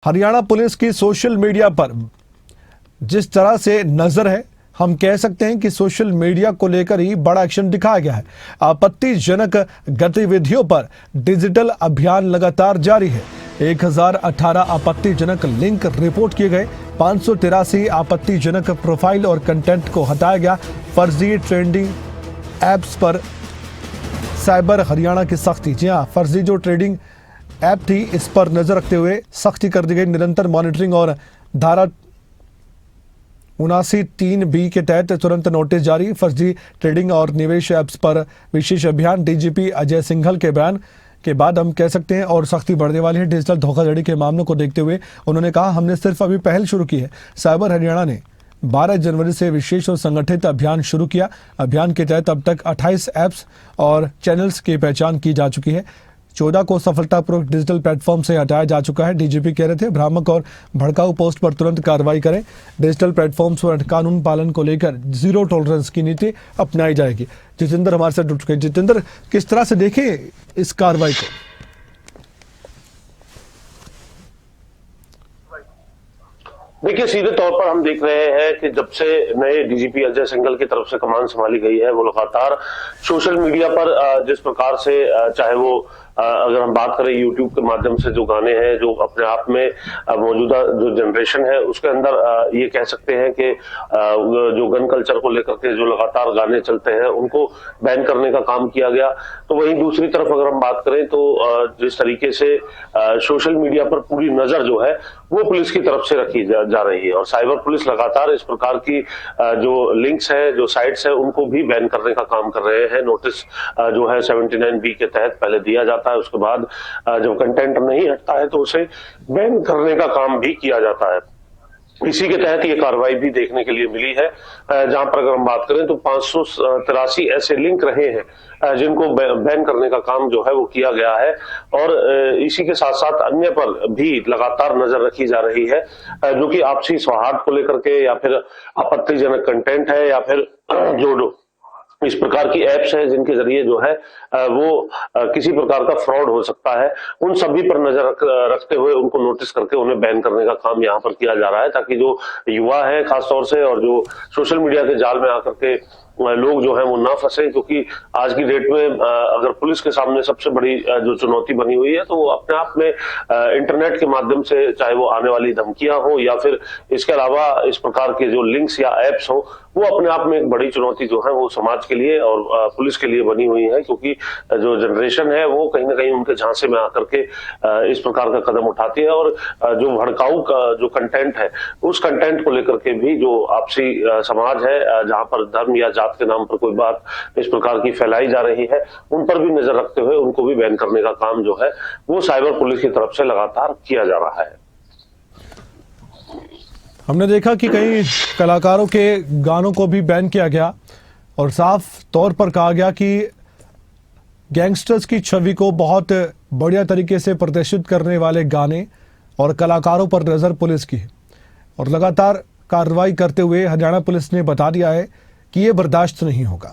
Haryana police की social media पर जिस तरह से नजर है, हम कह सकते हैं कि सोशल मीडिया को लेकर ही बड़ा एक्शन दिखाया गया है। आपत्तिजनक गतिविधियों पर डिजिटल अभियान लगातार जारी है। 1018 आपत्तिजनक लिंक रिपोर्ट किए गए, 583 आपत्तिजनक प्रोफाइल और कंटेंट को हटाया गया। फर्जी ट्रेंडिंग एप्स पर साइबर हरियाणा की सख्ती। जी हाँ, फर्जी जो ट्रेडिंग ऐप थी, इस पर नजर रखते हुए सख्ती कर दी गई। निरंतर मॉनिटरिंग और धारा 79(3)B के तहत तुरंत नोटिस जारी। फर्जी ट्रेडिंग और निवेश ऐप्स पर विशेष अभियान। डीजीपी अजय सिंघल के बयान के बाद हम कह सकते हैं और सख्ती बढ़ने वाली है। डिजिटल धोखाधड़ी के मामलों को देखते हुए उन्होंने कहा, हमने सिर्फ अभी पहल शुरू की है। साइबर हरियाणा ने 12 जनवरी से विशेष और संगठित अभियान शुरू किया। अभियान के तहत अब तक 28 ऐप्स और चैनल्स की पहचान की जा चुकी है। 14 को सफलतापूर्वक डिजिटल प्लेटफॉर्म से हटाया जा चुका है। डीजीपी कह रहे थे, भ्रामक और भड़काऊ पोस्ट पर तुरंत कार्रवाई करें। डिजिटल प्लेटफॉर्म्स पर कानून पालन को लेकर जीरो टॉलरेंस की नीति अपनाई जाएगी। जितेंद्र हमारे साथ जुड़ चुके हैं। जितेंद्र, किस तरह से देखें इस कार्रवाई को? देखिए, सीधे तौर पर हम देख रहे हैं कि जब से नए डीजीपी अजय सिंघल की तरफ से कमान संभाली गई है, वो लगातार सोशल मीडिया पर जिस प्रकार से चाहे वो अगर हम बात करें यूट्यूब के माध्यम से जो गाने हैं, जो अपने आप में मौजूदा जो जनरेशन है उसके अंदर ये कह सकते हैं कि जो गन कल्चर को लेकर के जो लगातार गाने चलते हैं उनको बैन करने का काम किया गया। तो वहीं दूसरी तरफ अगर हम बात करें तो जिस तरीके से सोशल मीडिया पर पूरी नजर जो है वो पुलिस की तरफ से रखी जा रही है और साइबर पुलिस लगातार इस प्रकार की जो लिंक्स है, जो साइट्स है, उनको भी बैन करने का काम कर रहे हैं। नोटिस जो है 79(B) के तहत पहले दिया जाता है, उसके बाद जब कंटेंट नहीं हटता है तो उसे बैन करने का काम भी किया जाता है। इसी के तहत ये कार्रवाई भी देखने के लिए मिली है, जहां पर अगर हम बात करें तो 583 ऐसे लिंक रहे हैं जिनको बैन करने का काम जो है वो किया गया है और इसी के साथ साथ अन्य पर भी लगातार नजर रखी जा रही है, जो कि आपसी सौहार्द को लेकर के या फिर आपत्तिजनक कंटेंट है या फिर जो इस प्रकार की एप्स है जिनके जरिए जो है वो किसी प्रकार का फ्रॉड हो सकता है, उन सभी पर नजर रखते हुए उनको नोटिस करके उन्हें बैन करने का काम यहाँ पर किया जा रहा है, ताकि जो युवा है खासतौर से और जो सोशल मीडिया के जाल में आकर के लोग जो है वो ना फंसे। क्योंकि आज की डेट में अगर पुलिस के सामने सबसे बड़ी जो चुनौती बनी हुई है तो वो अपने आप में इंटरनेट के माध्यम से चाहे वो आने वाली धमकियां हो या फिर इसके अलावा इस प्रकार के जो लिंक्स या एप्स हो, वो अपने आप में एक बड़ी चुनौती जो है वो समाज के लिए और पुलिस के लिए बनी हुई है। क्योंकि जो जनरेशन है वो कहीं ना कहीं उनके झांसे में आकर के इस प्रकार का कदम उठाती है और जो भड़काऊ का जो कंटेंट है उस कंटेंट को लेकर के भी जो आपसी समाज है जहां पर धर्म या जात के नाम पर कोई बात इस प्रकार की फैलाई जा रही है, उन पर भी नजर रखते हुए उनको भी बैन करने का काम जो है वो साइबर पुलिस की तरफ से लगातार किया जा रहा है। हमने देखा कि कई कलाकारों के गानों को भी बैन किया गया और साफ तौर पर कहा गया कि गैंगस्टर्स की छवि को बहुत बढ़िया तरीके से प्रदर्शित करने वाले गाने और कलाकारों पर नजर पुलिस की है और लगातार कार्रवाई करते हुए हरियाणा पुलिस ने बता दिया है कि ये बर्दाश्त नहीं होगा।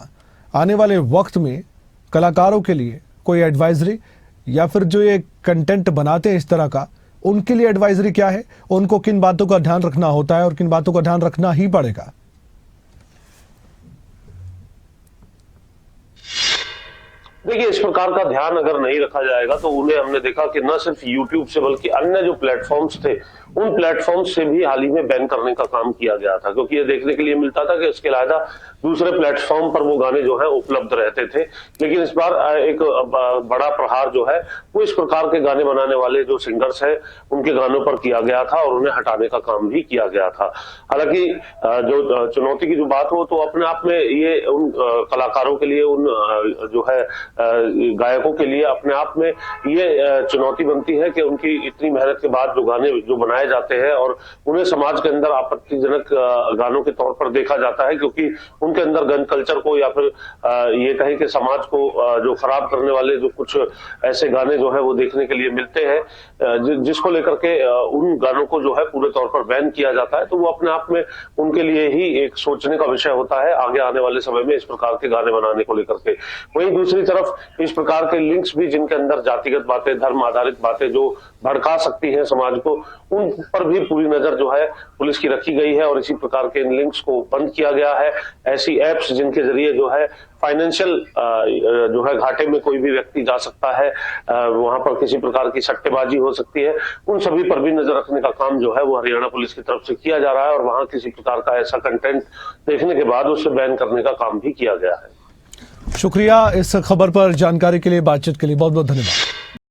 आने वाले वक्त में कलाकारों के लिए कोई एडवाइजरी या फिर जो ये कंटेंट बनाते हैं इस तरह का, उनके लिए एडवाइजरी क्या है, उनको किन बातों का ध्यान रखना होता है और किन बातों का ध्यान रखना ही पड़ेगा। देखिए, इस प्रकार का ध्यान अगर नहीं रखा जाएगा तो उन्हें हमने देखा कि न सिर्फ यूट्यूब से बल्कि अन्य जो प्लेटफॉर्म्स थे उन प्लेटफॉर्म्स से भी हाल ही में बैन करने का काम किया गया था, क्योंकि ये देखने के लिए मिलता था कि इसके अलावा दूसरे प्लेटफॉर्म पर वो गाने जो है उपलब्ध रहते थे। लेकिन इस बार एक बड़ा प्रहार जो है वो इस प्रकार के गाने बनाने वाले जो सिंगर्स हैं उनके गानों पर किया गया था और उन्हें हटाने का काम भी किया गया था। हालांकि जो चुनौती की जो बात हो तो अपने आप में ये उन कलाकारों के लिए, उन जो है गायकों के लिए अपने आप में ये चुनौती बनती है कि उनकी इतनी मेहनत के बाद जो गाने जो बनाए जाते हैं और उन्हें समाज के अंदर आपत्तिजनक गानों के तौर पर देखा जाता है, क्योंकि उनके अंदर गन कल्चर को या फिर ये कहें कि समाज को जो खराब करने वाले जो कुछ ऐसे गाने जो है वो देखने के लिए मिलते हैं, जिसको लेकर के उन गानों को जो है पूरे तौर पर बैन किया जाता है। तो वो अपने आप में उनके लिए ही एक सोचने का विषय होता है आगे आने वाले समय में इस प्रकार के गाने बनाने को लेकर के। वहीं दूसरी तरफ तरफ इस प्रकार के लिंक्स भी जिनके अंदर जातिगत बातें, धर्म आधारित बातें जो भड़का सकती हैं समाज को, उन पर भी पूरी नजर जो है पुलिस की रखी गई है और इसी प्रकार के इन लिंक्स को बंद किया गया है। ऐसी एप्स जिनके जरिए जो है फाइनेंशियल जो है घाटे में कोई भी व्यक्ति जा सकता है, वहां पर किसी प्रकार की सट्टेबाजी हो सकती है, उन सभी पर भी नजर रखने का काम जो है वो हरियाणा पुलिस की तरफ से किया जा रहा है और वहां किसी प्रकार का ऐसा कंटेंट देखने के बाद उसे बैन करने का काम भी किया गया है। शुक्रिया इस खबर पर जानकारी के लिए, बातचीत के लिए बहुत बहुत धन्यवाद।